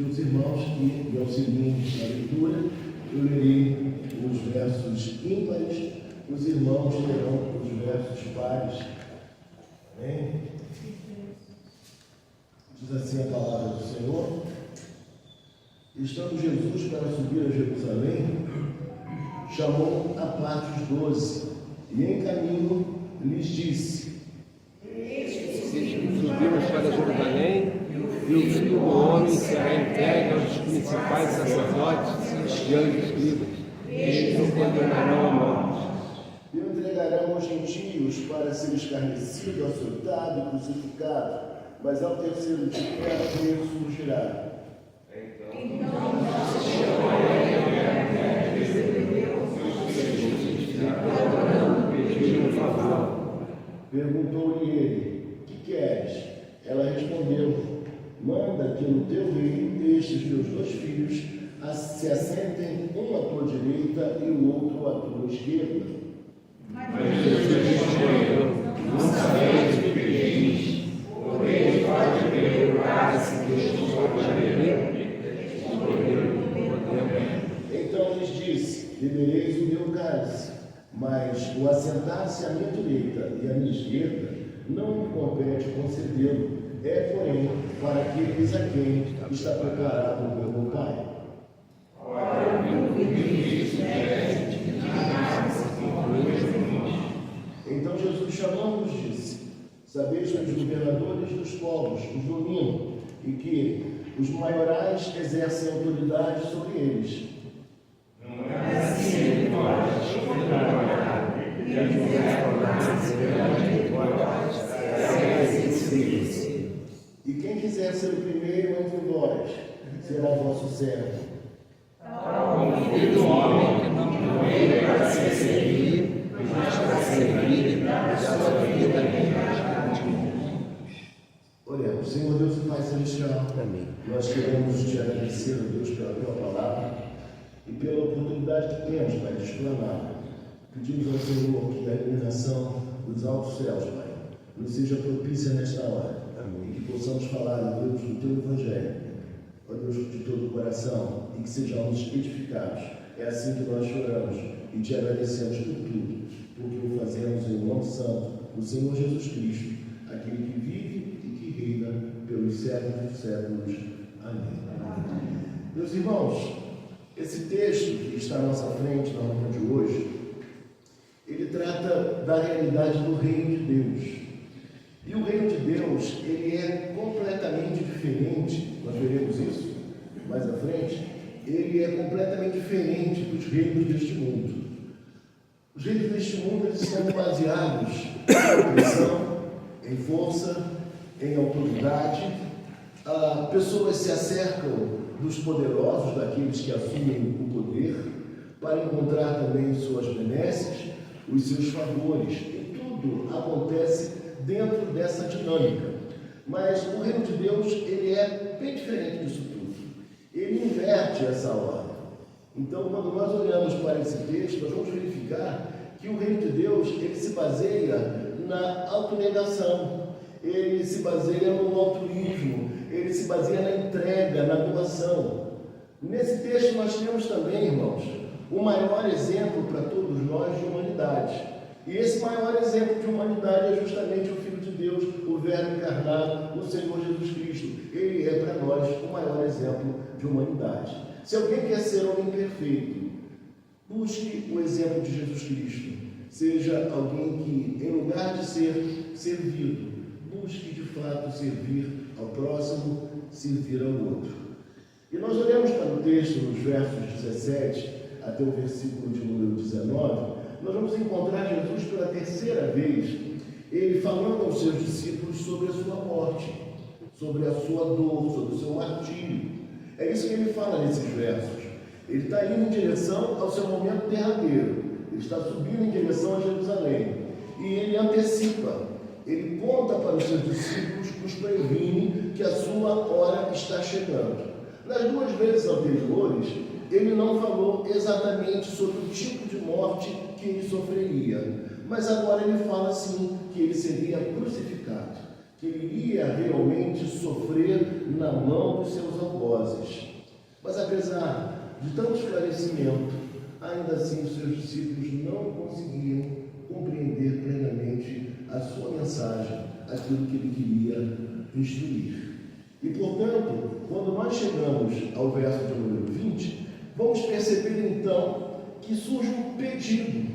pedir aos irmãos que me auxiliem na leitura. Eu lerei os versos ímpares, os irmãos lerão os versos pares. Amém? Diz assim a palavra do Senhor: estando Jesus para subir a Jerusalém, chamou à parte os 12 e em caminho lhes disse: subimos para Jerusalém, e o Filho do Homem será entregue aos principais sacerdotes e aos escribas. Eles o condenarão à morte. E o entregarão aos gentios para ser escarnecido, açoitado e crucificado, mas ao terceiro dia ressurgirá. Perguntou-lhe ele: que queres? Ela respondeu: manda que no teu reino estes teus 2 filhos se assentem, um à tua direita e o outro à tua esquerda. Mas Jesus respondeu: não sabeis o que pedis, porém pode ver o cálice que estou para beber? Então lhes disse: bebereis o meu cálice, mas o assentar-se à minha direita e à minha esquerda não me compete concedê-lo, é, porém, para aqueles a quem está preparado o meu Pai. Então Jesus, chamando-os, disse: sabeis que os governadores dos povos os dominam e que os maiorais exercem autoridade sobre eles. Não é assim que pode e quem quiser ser o primeiro entre vós, será vosso servo. Como filho do homem que não veio para ser servido, mas para servir e dar a sua vida Oremos. Senhor Deus e Pai Celestial, Amém. nós queremos te agradecer, ó Deus, pela tua palavra e pela oportunidade que temos, Pai, de explanar. Pedimos ao Senhor que a iluminação dos altos céus, Pai, nos seja propícia nesta hora. Amém. E que possamos falar, ó Deus, do teu Evangelho, ó Deus, de todo o coração, e que sejamos edificados. É assim que nós choramos e te agradecemos por tudo, porque o fazemos em nome santo do Senhor Jesus Cristo, aquele que vive e que reina pelos séculos dos séculos. Amém. Meus irmãos, esse texto que está à nossa frente na manhã de hoje, ele trata da realidade do reino de Deus. E o reino de Deus, ele é completamente diferente, nós veremos isso mais à frente, ele é completamente diferente dos reinos deste mundo. Os reinos deste mundo, eles são baseados em opressão, em força, em autoridade. Pessoas se acercam dos poderosos, daqueles que assumem o poder, para encontrar também suas benesses, os seus favores. E tudo acontece dentro dessa dinâmica. Mas o reino de Deus, ele é bem diferente disso tudo. Ele inverte essa ordem. Então, quando nós olhamos para esse texto, nós vamos verificar que o reino de Deus, ele se baseia na autonegação, ele se baseia no altruísmo, ele se baseia na entrega, na doação. Nesse texto nós temos também, irmãos, o maior exemplo para todos nós de humanidade. E esse maior exemplo de humanidade é justamente o Filho de Deus, o Verbo encarnado, o Senhor Jesus Cristo. Ele é para nós o maior exemplo de humanidade. Se alguém quer ser homem perfeito, busque o exemplo de Jesus Cristo. Seja alguém que, em lugar de ser servido, busque de fato servir ao próximo, servir ao outro. E nós olhamos para o texto, nos versos 17 até o versículo de número 19, nós vamos encontrar Jesus pela terceira vez, ele falando aos seus discípulos sobre a sua morte, sobre a sua dor, sobre o seu martírio. É isso que ele fala nesses versos. Ele está indo em direção ao seu momento derradeiro, ele está subindo em direção a Jerusalém, e ele antecipa, ele conta para os seus discípulos, os previne que a sua hora está chegando. Nas 2 vezes anteriores, ele não falou exatamente sobre o tipo de morte que ele sofreria, mas agora ele fala sim que ele seria crucificado, que ele iria realmente sofrer na mão dos seus algozes. Mas apesar de tanto esclarecimento, ainda assim os seus discípulos não conseguiam compreender plenamente a sua mensagem, aquilo que ele queria instruir. E, portanto, quando nós chegamos ao verso de número 20, vamos perceber então que surge um pedido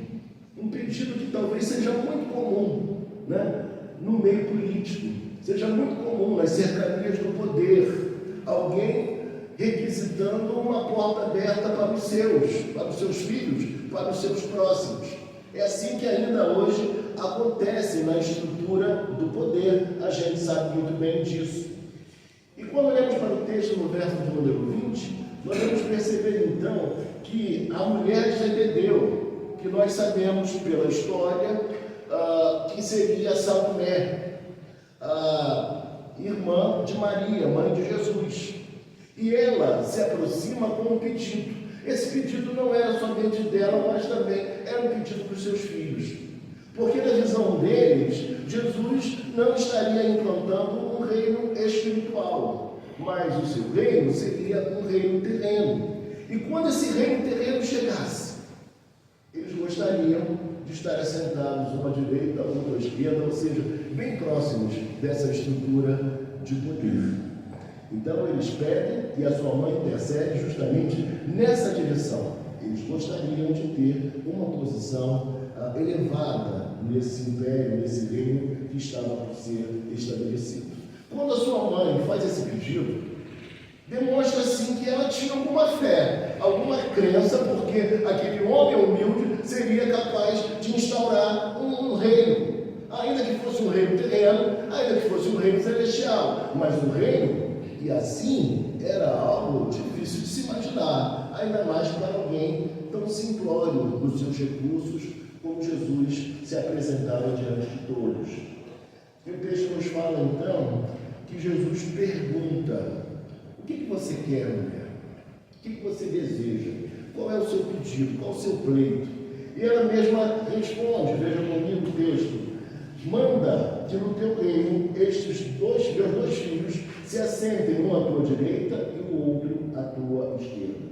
que talvez seja muito comum, né, no meio político, seja muito comum nas cercanias do poder, alguém requisitando uma porta aberta para os seus filhos, para os seus próximos. É assim que ainda hoje acontece na estrutura do poder, a gente sabe muito bem disso. E quando olhamos para o texto no verso de número 20, nós vamos perceber então que a mulher de Zebedeu, que nós sabemos pela história, que seria Salomé, irmã de Maria, mãe de Jesus. E ela se aproxima com um pedido. Esse pedido não era somente dela, mas também era um pedido dos seus filhos. Porque na visão deles, Jesus não estaria implantando um reino espiritual, mas o seu reino seria um reino terreno. E quando esse reino terreno chegasse, eles gostariam de estar assentados uma à direita, outra à esquerda, ou seja, bem próximos dessa estrutura de poder. Então eles pedem e a sua mãe intercede justamente nessa direção. Eles gostariam de ter uma posição elevada nesse império, nesse reino que estava por ser estabelecido. Quando a sua mãe faz esse pedido, demonstra sim que ela tinha alguma fé, alguma crença, porque aquele homem humilde seria capaz de instaurar um reino, ainda que fosse um reino terreno, ainda que fosse um reino celestial, mas o reino, e assim, era algo difícil de se imaginar, ainda mais para alguém tão simplório nos seus recursos, como Jesus se apresentava diante de todos. E o texto nos fala então que Jesus pergunta: o que você quer, mulher? O que você deseja? Qual é o seu pedido? Qual é o seu pleito? E ela mesma responde, veja comigo o texto: manda que no teu reino estes meus dois filhos se assentem, um à tua direita e o outro à tua esquerda.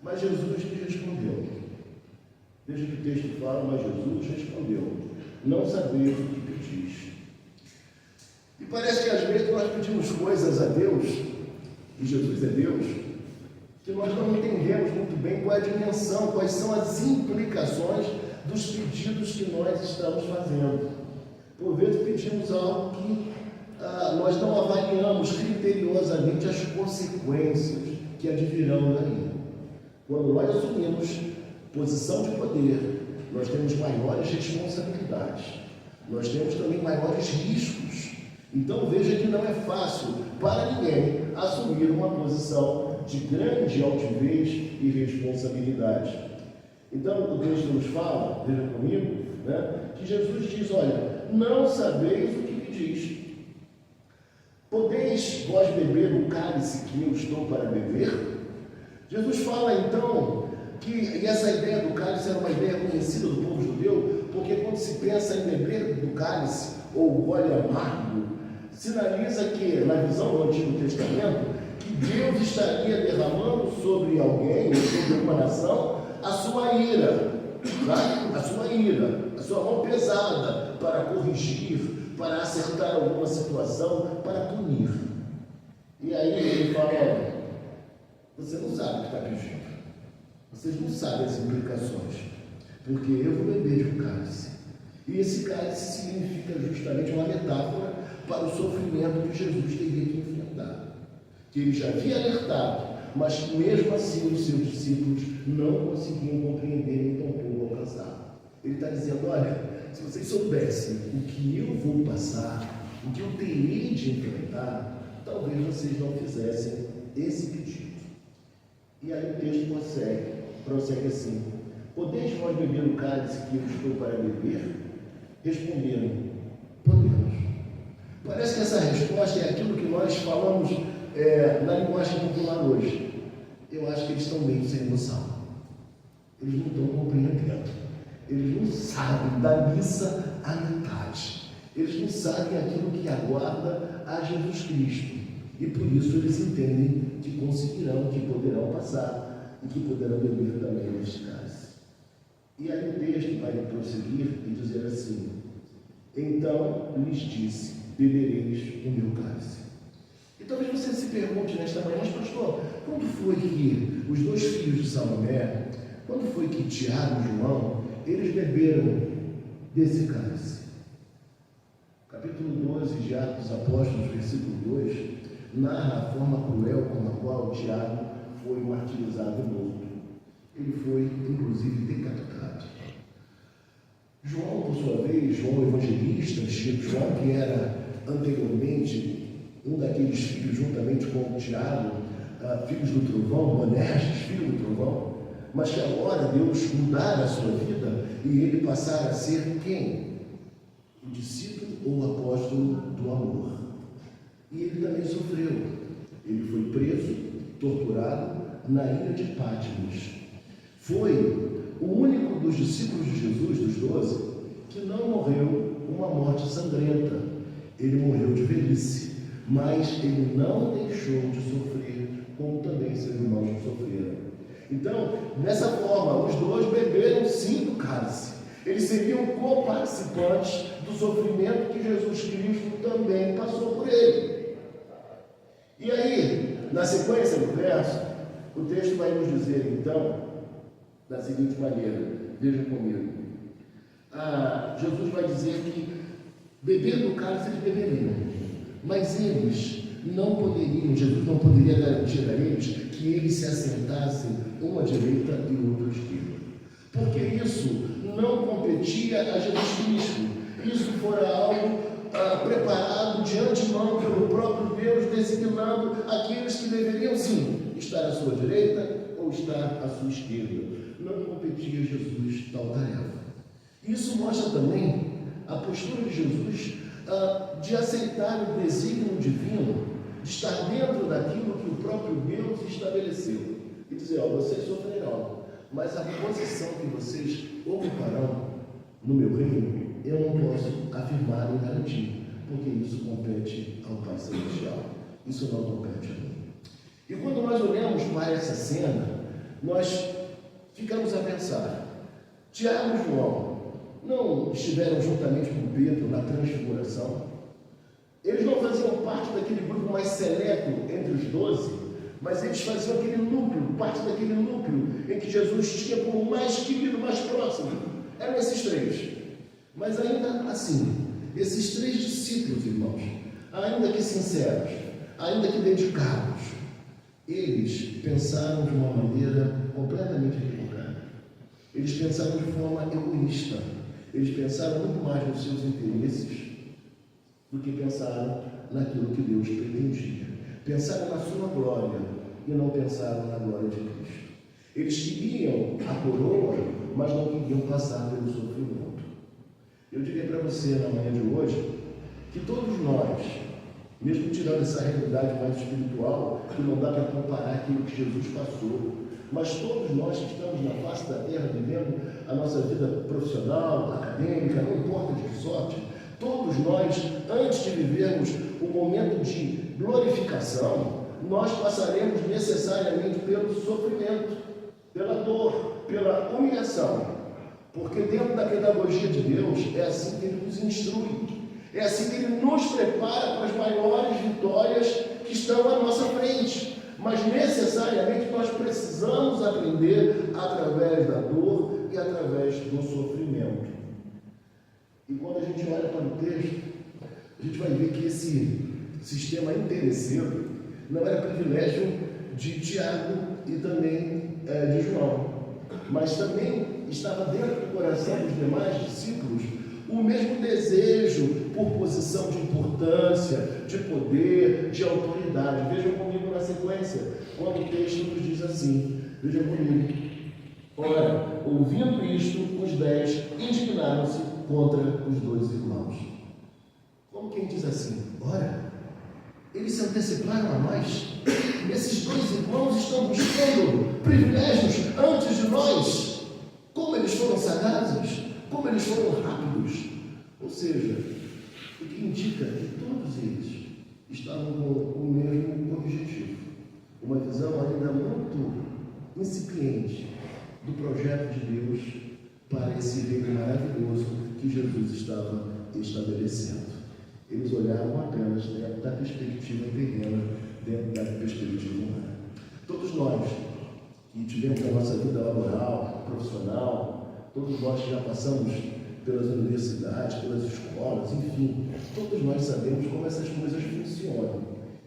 Mas Jesus lhe respondeu. Veja que o texto fala, mas Jesus respondeu: não sabeis o que pedis. E parece que às vezes nós pedimos coisas a Deus, e Jesus é Deus, que nós não entendemos muito bem qual é a dimensão, quais são as implicações dos pedidos que nós estamos fazendo. Por vezes pedimos algo que nós não avaliamos criteriosamente as consequências que advirão daí. Quando nós assumimos posição de poder, nós temos maiores responsabilidades, nós temos também maiores riscos. Então veja que não é fácil para ninguém assumir uma posição de grande altivez e responsabilidade. Então o texto nos fala, veja comigo, né, que Jesus diz: olha, não sabeis o que pedis. Podeis vós beber o cálice que eu estou para beber? Jesus fala então que essa ideia do cálice era uma ideia conhecida do povo judeu, porque quando se pensa em beber do cálice ou gole amargo, sinaliza que, na visão do Antigo Testamento, que Deus estaria derramando sobre alguém, ou sobre uma nação, a sua ira, tá? a sua mão pesada para corrigir, para acertar alguma situação, para punir. E aí ele fala: olha, você não sabe o que está pedindo. Vocês não sabem as implicações, porque eu vou beber de um cálice. E esse cálice significa justamente uma metáfora para o sofrimento que Jesus teria que enfrentar. Que ele já havia alertado, mas que mesmo assim os seus discípulos não conseguiam compreender nem tampouco alcançar. Ele está dizendo: olha, se vocês soubessem o que eu vou passar, o que eu terei de enfrentar, talvez vocês não fizessem esse pedido. E aí o texto prossegue assim: podeis vós beber o cálice que eu estou para beber? Responderam: podemos. Parece que essa resposta é aquilo que nós falamos na linguagem popular hoje. Eu acho que eles estão meio sem noção. Eles não estão compreendendo. Eles não sabem da missa à metade. Eles não sabem aquilo que aguarda a Jesus Cristo. E por isso eles entendem que conseguirão, que poderão passar e que poderão beber também neste cálice. E aí o texto vai prosseguir e dizer assim: então lhes disse, bebereis o meu cálice. E talvez você se pergunte nesta manhã, mas pastor, quando foi que os dois filhos de Salomé, quando foi que Tiago e João, eles beberam desse cálice? Capítulo 12 de Atos dos Apóstolos, versículo 2, narra a forma cruel com a qual Tiago foi martirizado e morto. Ele foi, inclusive, decapitado. João, por sua vez, João Evangelista, João que era anteriormente um daqueles filhos, juntamente com Tiago, filhos do trovão, Boanerges, filho do trovão, mas que agora Deus mudara a sua vida e ele passara a ser quem? O discípulo ou o apóstolo do amor. E ele também sofreu. Ele foi preso, torturado na ilha de Patmos. Foi o único dos discípulos de Jesus, dos 12, que não morreu uma morte sangrenta. Ele morreu de velhice, mas ele não deixou de sofrer, como também seus irmãos sofreram. Então, dessa forma, os dois beberam sim do cálice. Eles seriam co-participantes do sofrimento que Jesus Cristo também passou por ele. E aí, na sequência do verso, o texto vai nos dizer então, da seguinte maneira, vejam comigo. Jesus vai dizer que beber do cálice eles beberiam, mas eles não poderiam, Jesus não poderia garantir a eles que eles se assentassem uma à direita e outra à esquerda, porque isso não competia a Jesus Cristo. Isso fora algo preparado de antemão pelo próprio Deus, designando aqueles que deveriam sim estar à sua direita ou estar à sua esquerda. Não competia a Jesus tal tarefa. Isso mostra também a postura de Jesus de aceitar o desígnio divino, de estar dentro daquilo que o próprio Deus estabeleceu e dizer: vocês sofrerão, mas a posição que vocês ocuparão no meu reino, eu não posso afirmar e garantir, porque isso compete ao Pai Celestial, isso não compete a mim. E quando nós olhamos para essa cena, nós ficamos a pensar: Tiago e João não estiveram juntamente com Pedro na transfiguração? Eles não faziam parte daquele grupo mais seleto entre os 12, mas eles faziam aquele núcleo, parte daquele núcleo em que Jesus tinha como mais querido, mais próximo. Eram esses três. Mas ainda assim, esses três discípulos, irmãos, ainda que sinceros, ainda que dedicados, eles pensaram de uma maneira completamente equivocada. Eles pensaram de forma egoísta. Eles pensaram muito mais nos seus interesses do que pensaram naquilo que Deus pretendia. Pensaram na sua glória e não pensaram na glória de Cristo. Eles queriam a coroa, mas não queriam passar pelo sofrimento. Eu diria para você na manhã de hoje que todos nós, mesmo tirando essa realidade mais espiritual, que não dá para comparar aquilo que Jesus passou, mas todos nós que estamos na face da terra, vivendo a nossa vida profissional, acadêmica, não importa de que sorte, todos nós, antes de vivermos o momento de glorificação, nós passaremos necessariamente pelo sofrimento, pela dor, pela humilhação. Porque dentro da pedagogia de Deus, é assim que Ele nos instrui, é assim que Ele nos prepara para as maiores vitórias que estão à nossa frente. Mas necessariamente nós precisamos aprender através da dor e através do sofrimento. E quando a gente olha para o texto, a gente vai ver que esse sistema interesseiro não era privilégio de Tiago e também de João, mas também estava dentro do coração dos demais discípulos o mesmo desejo por posição de importância, de poder, de autoridade. Vejam comigo na sequência, quando o texto nos diz assim, vejam comigo: ora, ouvindo isto, os 10 indignaram-se contra os 2 irmãos. Como quem diz assim: ora, eles se anteciparam a nós, esses 2 irmãos estão buscando privilégios antes de nós. Como eles foram sagazes, como eles foram rápidos. Ou seja, o que indica que todos eles estavam com o mesmo objetivo, uma visão ainda muito incipiente do projeto de Deus para esse reino maravilhoso que Jesus estava estabelecendo. Eles olhavam apenas dentro da perspectiva terrena, dentro da perspectiva humana. Todos nós que tivemos a nossa vida laboral, profissional, todos nós que já passamos pelas universidades, pelas escolas, enfim, todos nós sabemos como essas coisas funcionam.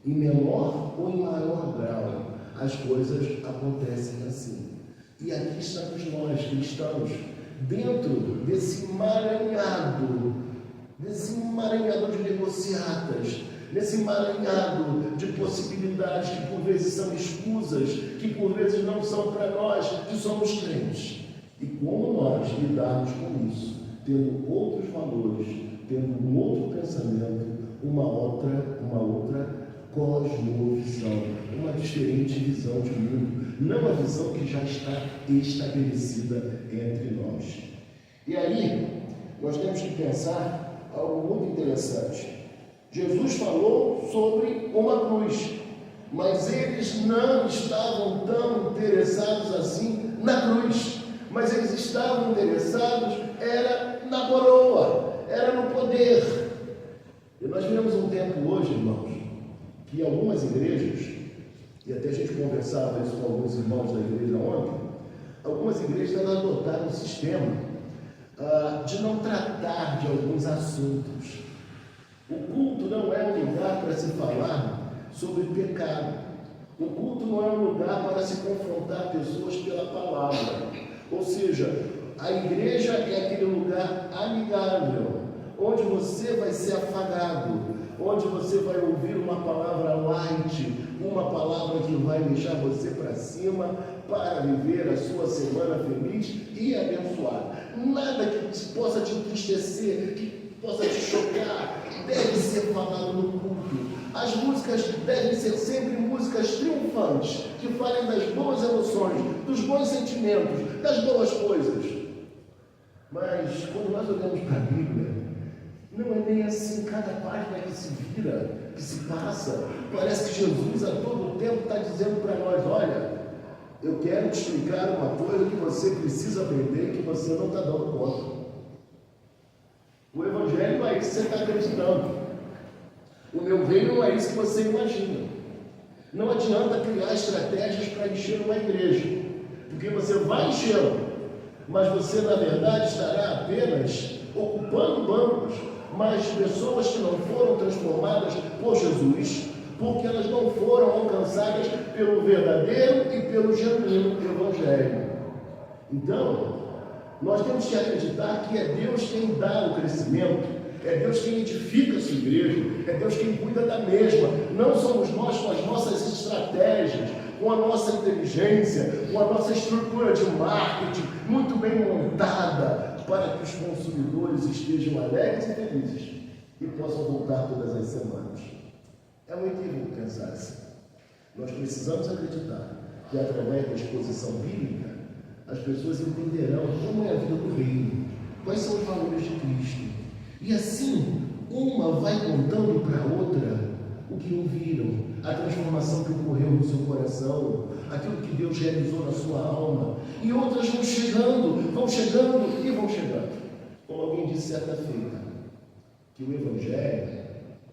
Em menor ou em maior grau, as coisas acontecem assim. E aqui estamos nós, cristãos, dentro desse emaranhado de negociatas, nesse emaranhado de possibilidades que por vezes são escusas, que por vezes não são para nós, que somos crentes. E como nós lidarmos com isso, tendo outros valores, tendo um outro pensamento, uma outra cosmovisão, uma diferente visão de mundo, não a visão que já está estabelecida entre nós. E aí, nós temos que pensar algo muito interessante. Jesus falou sobre uma cruz, mas eles não estavam tão interessados assim na cruz, mas eles estavam interessados era na coroa, era no poder. E nós vivemos um tempo hoje, irmãos, que algumas igrejas, e até a gente conversava isso com alguns irmãos da igreja ontem, algumas igrejas adotaram um sistema de não tratar de alguns assuntos. O culto não é um lugar para se falar sobre pecado. O culto não é um lugar para se confrontar pessoas pela palavra. Ou seja, a igreja é aquele lugar amigável, onde você vai ser afagado, onde você vai ouvir uma palavra light, uma palavra que vai deixar você para cima para viver a sua semana feliz e abençoada. Nada que possa te entristecer, que possa te chocar, deve ser falado no culto. As músicas devem ser sempre músicas triunfantes, que falem das boas emoções, dos bons sentimentos, das boas coisas. Mas quando nós olhamos para a Bíblia, não é nem assim. Cada página que se vira, que se passa, parece que Jesus a todo tempo está dizendo para nós: olha, eu quero te explicar uma coisa que você precisa aprender, que você não está dando conta. O Evangelho não é isso que você está acreditando. O meu reino não é isso que você imagina. Não adianta criar estratégias para encher uma igreja, porque você vai enchê-la, mas você na verdade estará apenas ocupando bancos, mas pessoas que não foram transformadas por Jesus, porque elas não foram alcançadas pelo verdadeiro e pelo genuíno Evangelho. Então, nós temos que acreditar que é Deus quem dá o crescimento, é Deus quem edifica a sua igreja, é Deus quem cuida da mesma. Não somos nós com as nossas estratégias, com a nossa inteligência, com a nossa estrutura de marketing muito bem montada, para que os consumidores estejam alegres e felizes e possam voltar todas as semanas. É um equívoco pensar assim. Nós precisamos acreditar que através da exposição bíblica as pessoas entenderão como é a vida do reino, quais são os valores de Cristo. E assim, uma vai contando para a outra o que ouviram, a transformação que ocorreu no seu coração, aquilo que Deus realizou na sua alma. E outras vão chegando e vão chegando. Como alguém disse certa feita, que o Evangelho,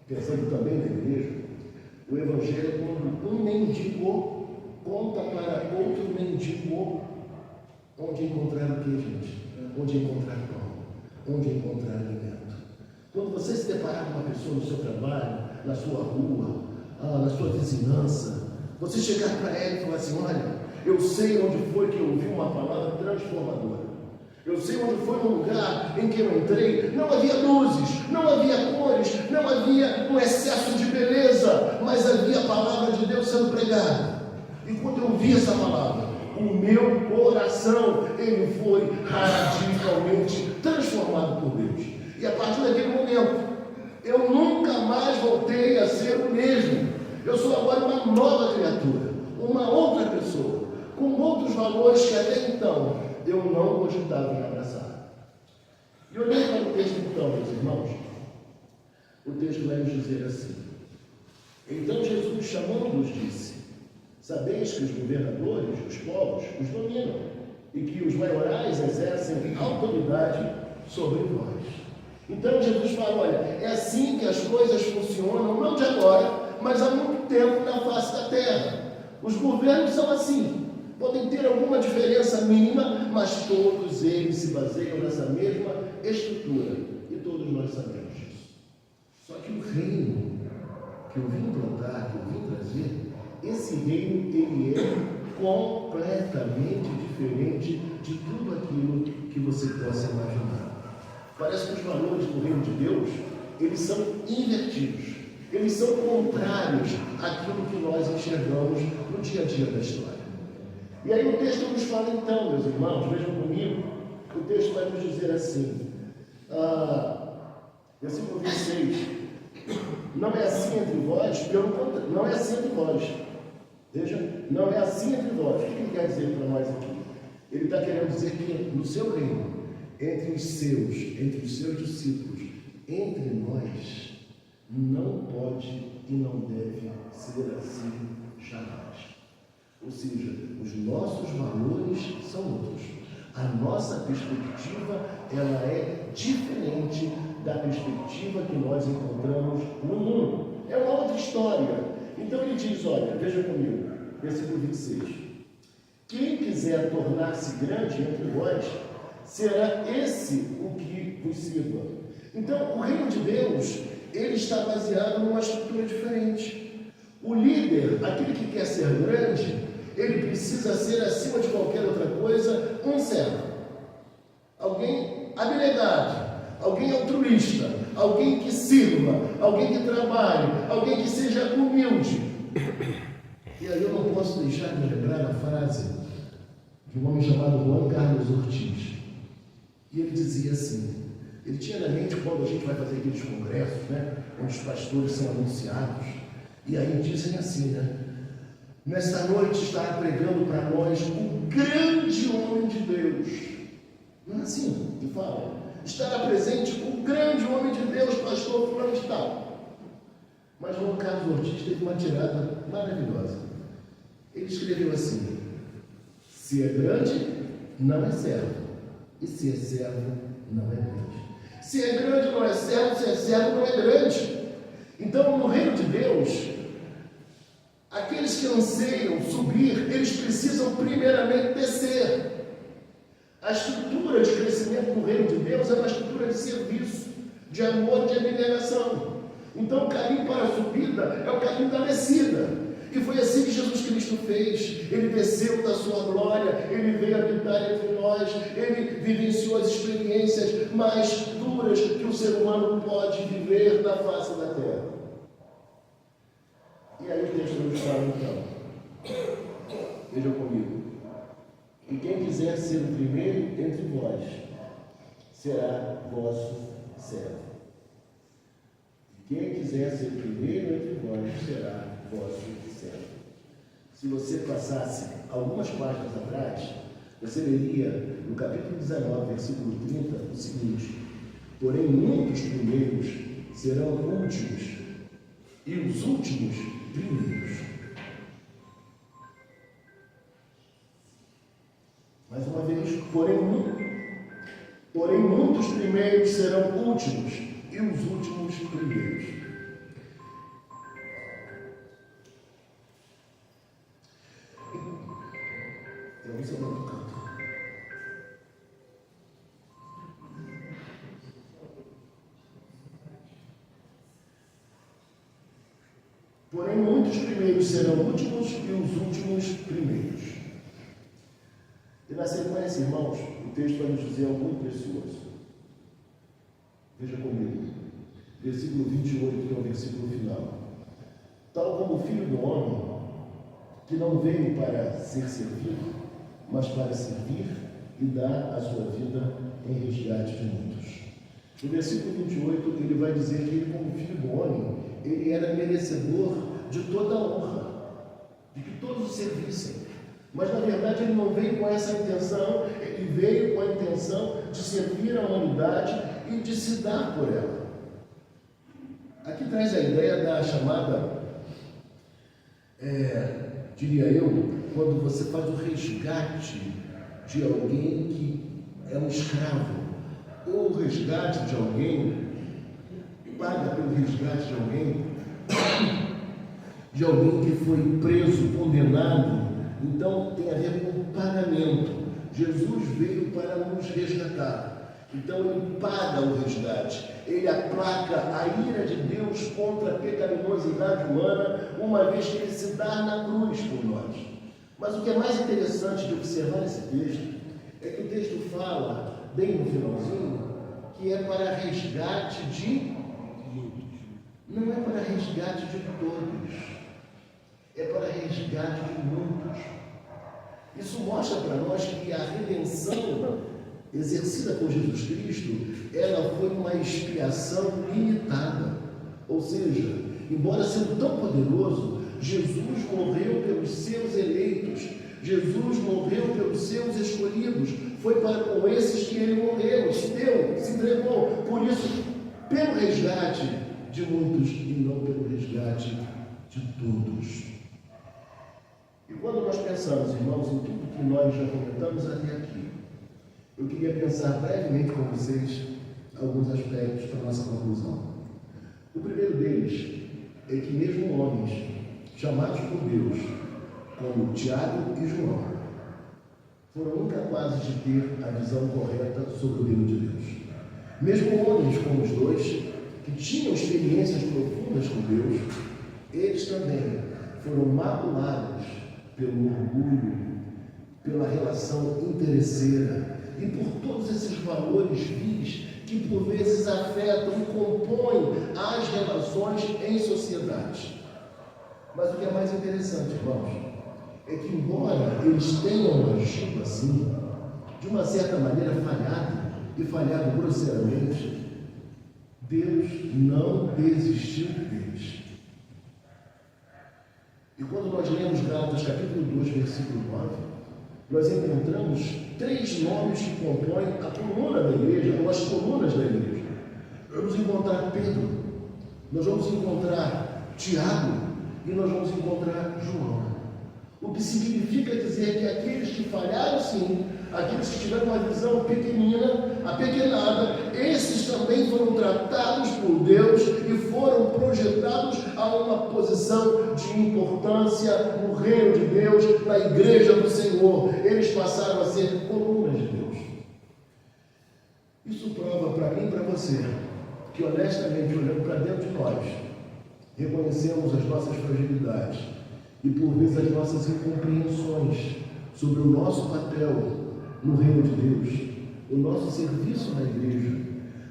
pensando também na igreja, o Evangelho é quando um mendigo conta para outro mendigo onde encontrar o que, gente? Onde encontrar pão, onde encontrar alimento. Quando você se deparar com uma pessoa no seu trabalho, na sua rua, na sua vizinhança, você chegar para ela e falar assim: olha, eu sei onde foi que eu ouvi uma palavra transformadora. Eu sei onde foi um lugar em que eu entrei, não havia luzes, não havia cores, não havia um excesso de beleza, mas havia a palavra de Deus sendo pregada. E quando eu ouvi essa palavra, o meu coração, ele foi radicalmente transformado por Deus. E a partir daquele momento, eu nunca mais voltei a ser o mesmo. Eu sou agora uma nova criatura, uma outra pessoa, com outros valores que até então eu não cogitava em abraçar. E olhando para o texto então, meus irmãos, o texto vai nos dizer assim: então Jesus, chamando-os, disse: sabeis que os governadores dos povos os dominam e que os maiorais exercem autoridade sobre vós. Então Jesus fala: olha, é assim que as coisas funcionam, não de agora, mas há muito tempo na face da terra. Os governos são assim. Podem ter alguma diferença mínima, mas todos eles se baseiam nessa mesma estrutura. E todos nós sabemos disso. Só que o reino que eu vim implantar, que eu vim trazer, esse reino, ele é completamente diferente de tudo aquilo que você possa imaginar. Parece que os valores do reino de Deus, eles são invertidos. Eles são contrários àquilo que nós enxergamos no dia a dia da história. E aí o texto nos fala então, meus irmãos, vejam comigo, o texto vai nos dizer assim, versículo 26, não é assim entre vós, pelo contrário, não é assim entre vós. Veja, não é assim entre vós. O que ele quer dizer para nós aqui? Ele está querendo dizer que no seu reino, entre os seus discípulos, entre nós, não pode e não deve ser assim jamais. Ou seja, os nossos valores são outros. A nossa perspectiva, ela é diferente da perspectiva que nós encontramos no mundo. É uma outra história. Então ele diz, olha, veja comigo, versículo 26. Quem quiser tornar-se grande entre vós, será esse o que vos sirva. Então, o reino de Deus, ele está baseado numa estrutura diferente. O líder, aquele que quer ser grande, ele precisa ser, acima de qualquer outra coisa, um servo. Alguém abnegado, alguém altruísta, alguém que sirva, alguém que trabalhe, alguém que seja humilde. E aí eu não posso deixar de lembrar a frase de um homem chamado Juan Carlos Ortiz. E ele dizia assim, ele tinha na mente quando a gente vai fazer aqueles congressos, né, onde os pastores são anunciados, e aí dizem assim, né, nesta noite estará pregando para nós o grande homem de Deus. Não é assim que fala. Estará presente o grande homem de Deus, pastor fulano de tal. Mas Juan Carlos Ortiz teve uma tirada maravilhosa. Ele escreveu assim: se é grande, não é servo. E se é servo, não é grande. Se é grande, não é servo. Se é servo, não é grande. Então, no reino de Deus, aqueles que anseiam subir, eles precisam primeiramente descer. A estrutura de crescimento do reino de Deus é uma estrutura de serviço, de amor, de abnegação. Então, o caminho para a subida é o caminho da descida. E foi assim que Jesus Cristo fez. Ele desceu da sua glória, ele veio habitar entre nós, ele vivenciou as experiências mais duras que o ser humano pode viver na face da terra. E aí o texto nos fala então, vejam comigo, e quem quiser ser o primeiro entre vós, será vosso servo. E quem quiser ser o primeiro entre vós, será vosso servo. Se você passasse algumas páginas atrás, você leria no capítulo 19, versículo 30, o seguinte: porém muitos primeiros serão últimos, e os últimos primeiros. Mais uma vez, porém muitos primeiros serão últimos, e os últimos primeiros. Vamos ao outro canto. Porém, muitos primeiros serão últimos e os últimos primeiros. E na sequência, irmãos, o texto vai nos dizer algo muito precioso. Veja comigo. Versículo 28, que é o versículo final. Tal como o Filho do Homem, que não veio para ser servido, mas para servir e dar a sua vida em resgate de muitos. No versículo 28, ele vai dizer que ele, como Filho do Homem, ele era merecedor de toda a honra, de que todos o servissem. Mas, na verdade, ele não veio com essa intenção, ele veio com a intenção de servir a humanidade e de se dar por ela. Aqui traz a ideia da chamada, diria eu, quando você faz o resgate de alguém que é um escravo, ou o resgate de alguém, paga pelo resgate de alguém que foi preso, condenado. Então tem a ver com pagamento. Jesus veio para nos resgatar. Então ele paga o resgate, ele aplaca a ira de Deus contra a pecaminosidade humana, uma vez que ele se dá na cruz por nós. Mas o que é mais interessante de observar nesse texto é que o texto fala, bem no finalzinho, que é para resgate de muitos. Não é para resgate de todos, é para resgate de muitos. Isso mostra para nós que a redenção exercida por Jesus Cristo, ela foi uma expiação limitada. Ou seja, embora sendo tão poderoso, Jesus morreu pelos seus eleitos, Jesus morreu pelos seus escolhidos, foi para com esses que ele morreu, se deu, se entregou. Por isso, pelo resgate de muitos e não pelo resgate de todos. E quando nós pensamos, irmãos, em tudo que nós já comentamos até aqui, eu queria pensar brevemente com vocês alguns aspectos para a nossa conclusão. O primeiro deles é que mesmo homens chamados por Deus, como Tiago e João, foram incapazes de ter a visão correta sobre o reino de Deus. Mesmo homens como os dois, que tinham experiências profundas com Deus, eles também foram maculados pelo orgulho, pela relação interesseira e por todos esses valores vis que por vezes afetam e compõem as relações em sociedade. Mas o que é mais interessante, irmãos, é que embora eles tenham agido assim, de uma certa maneira falhado grosseiramente, Deus não desistiu deles. E quando nós lemos Gálatas capítulo 2, versículo 9, nós encontramos 3 nomes que compõem a coluna da igreja, ou as colunas da igreja. Vamos encontrar Pedro, nós vamos encontrar Tiago e nós vamos encontrar João. O que significa dizer que aqueles que falharam sim, aqueles que tiveram uma visão pequenina, apequenada, esses também foram tratados por Deus e foram projetados a uma posição de importância no reino de Deus, na igreja do Senhor. Eles passaram a ser colunas de Deus. Isso prova para mim e para você que, honestamente, olhando para dentro de nós, reconhecemos as nossas fragilidades e, por vezes, as nossas incompreensões sobre o nosso papel no reino de Deus, o nosso serviço na igreja,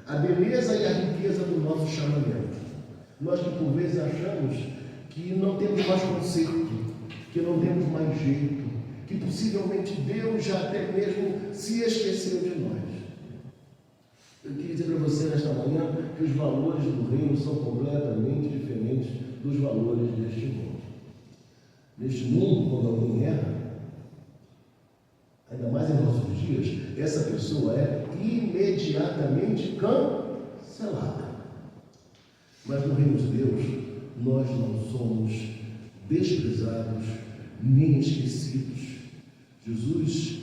a beleza e a riqueza do nosso chamamento. Nós que por vezes achamos que não temos mais conserto, que não temos mais jeito, que possivelmente Deus já até mesmo se esqueceu de nós. Eu queria dizer para você nesta manhã que os valores do reino são completamente diferentes dos valores deste mundo. Neste mundo, quando alguém erra, ainda mais em nossos dias, essa pessoa é imediatamente cancelada. Mas no reino de Deus, nós não somos desprezados nem esquecidos. Jesus,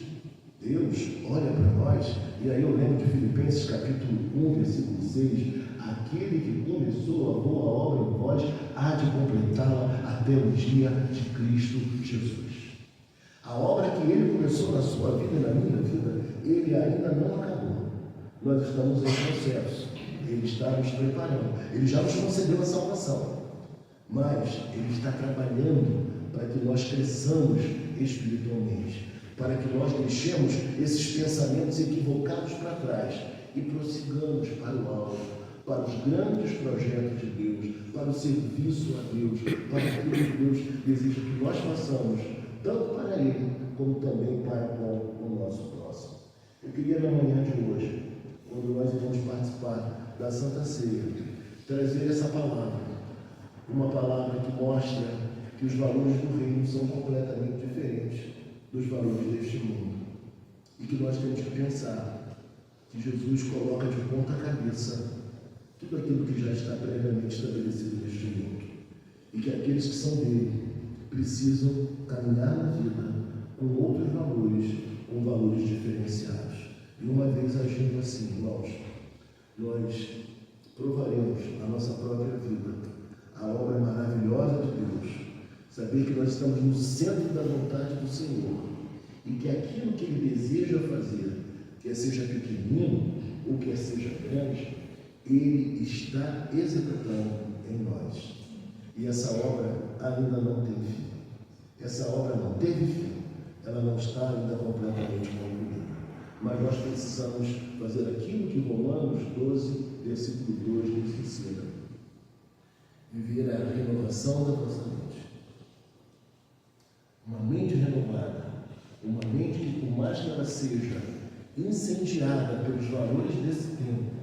Deus, olha para nós, e aí eu lembro de Filipenses capítulo 1, versículo 6, aquele que começou a boa obra em vós, há de completá-la até o dia de Cristo Jesus. A obra que ele começou na sua vida e na minha vida, ele ainda não acabou. Nós estamos em processo. Ele está nos preparando. Ele já nos concedeu a salvação. Mas ele está trabalhando para que nós cresçamos espiritualmente, para que nós deixemos esses pensamentos equivocados para trás e prossigamos para o alto, para os grandes projetos de Deus, para o serviço a Deus, para aquilo que Deus deseja que nós façamos, tanto para Ele, como também para com o nosso próximo. Eu queria, na manhã de hoje, quando nós iremos participar da Santa Ceia, trazer essa palavra, uma palavra que mostra que os valores do reino são completamente diferentes dos valores deste mundo, e que nós temos que pensar que Jesus coloca de ponta cabeça tudo aquilo que já está previamente estabelecido neste mundo, e que aqueles que são dele precisam caminhar na vida com outros valores, com valores diferenciados. E uma vez agindo assim, irmãos, nós provaremos na nossa própria vida a obra maravilhosa de Deus, saber que nós estamos no centro da vontade do Senhor e que aquilo que Ele deseja fazer, quer seja pequenino ou quer seja grande, Ele está executando em nós. E essa obra ainda não tem fim. Essa obra não teve fim. Ela não está ainda completamente concluída. Mas nós precisamos fazer aquilo que Romanos 12, versículo 2 nos ensina. Viver a renovação da nossa mente. Uma mente renovada, uma mente que, por mais que ela seja incendiada pelos valores desse tempo,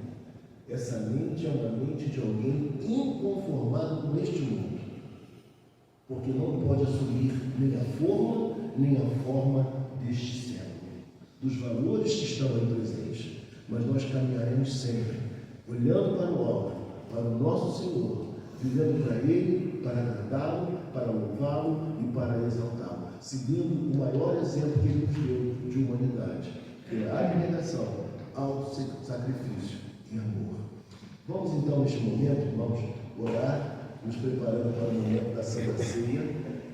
essa mente é uma mente de alguém inconformado com este mundo, porque não pode assumir nem a forma, nem a forma deste século, dos valores que estão aí presentes, mas nós caminharemos sempre, olhando para o alto, para o nosso Senhor, vivendo para Ele, para agradá-lo, para louvá-lo e para exaltá-lo, seguindo o maior exemplo que Ele nos deu de humanidade, que é a abnegação, auto-sacrifício e amor. Vamos então, neste momento, irmãos, orar, nos preparando para o momento da Santa Ceia.